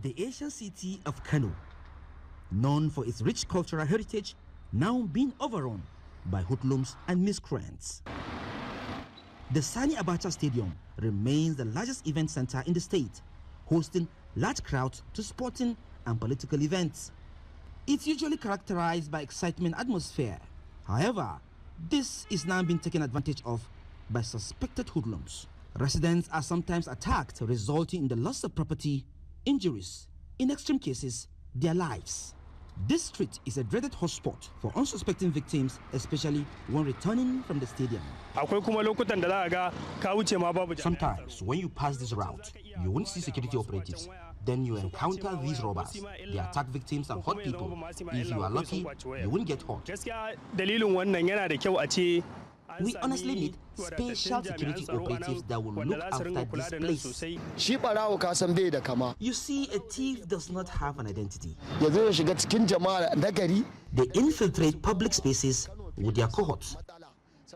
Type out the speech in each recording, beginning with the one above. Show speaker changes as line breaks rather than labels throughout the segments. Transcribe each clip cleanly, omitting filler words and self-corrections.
The Asian city of Kano, known for its rich cultural heritage, now being overrun by hoodlums and miscreants. The Sani Abacha Stadium remains the largest event center in the state, hosting large crowds to sporting and political events. It's usually characterized by excitement atmosphere. However, this is now being taken advantage of by suspected hoodlums. Residents are sometimes attacked, resulting in the loss of property, injuries, in extreme cases, their lives. This street is a dreaded hotspot for unsuspecting victims, especially when returning from the stadium. Sometimes, when you pass this route, you won't see security operatives. Then you encounter these robbers. They attack victims and hurt people. If you are lucky, you won't get hurt. We honestly need special security operatives that will look after this place. You see, a thief does not have an identity. They infiltrate public spaces with their cohorts.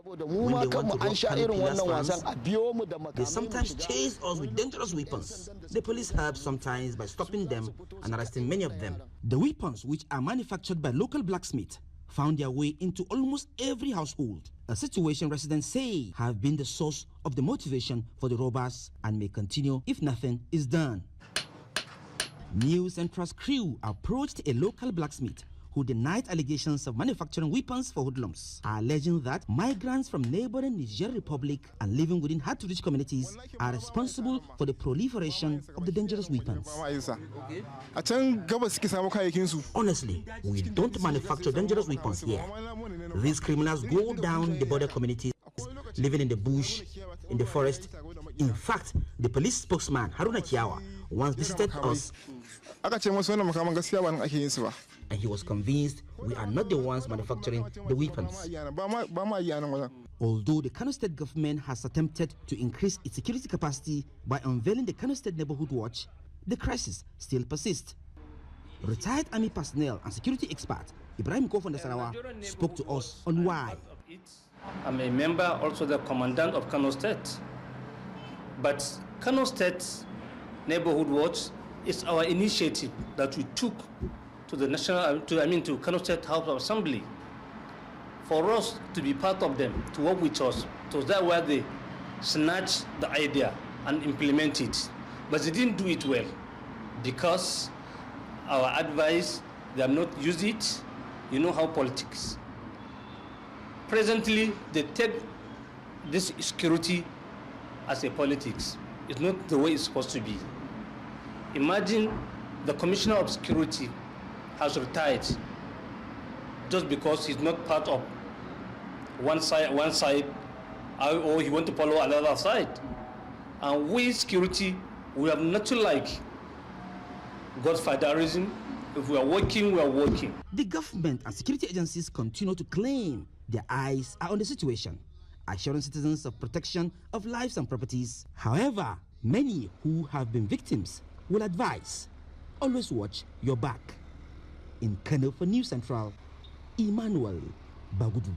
When they want to rob fans, they sometimes chase us with dangerous weapons. The police help sometimes by stopping them and arresting many of them. The weapons, which are manufactured by local blacksmiths, found their way into almost every household, a situation residents say have been the source of the motivation for the robbers and may continue if nothing is done. News Central's crew approached a local blacksmith who denied allegations of manufacturing weapons for hoodlums, alleging that migrants from neighboring Niger Republic and living within hard-to-reach communities are responsible for the proliferation of the dangerous weapons. Honestly, we don't manufacture dangerous weapons here. These criminals go down the border communities, living in the bush, in the forest. In fact, the police spokesman, Haruna Kiawa, once visited us, and he was convinced we are not the ones manufacturing the weapons. Although the Kano State government has attempted to increase its security capacity by unveiling the Kano State Neighborhood Watch, the crisis still persists. Retired army personnel and security expert Ibrahim Kofon Sarawa spoke to us on why.
I'm a member, also the commandant of Kano State. But Kano State Neighborhood Watch is our initiative that we took to the to Kano State House of Assembly, for us to be part of them, to work with us. So that where they snatch the idea and implement it. But they didn't do it well because our advice, they have not used it. You know how politics. Presently, they take this security as a politics. It's not the way it's supposed to be. Imagine the Commissioner of Security has retired just because he's not part of one side, or he wants to follow another side. And we security, we have nothing like godfatherism. If we are working, we are working.
The government and security agencies continue to claim their eyes are on the situation, assuring citizens of protection of lives and properties. However, many who have been victims will advise, always watch your back. In Kano for News Central, Emmanuel Bagudu.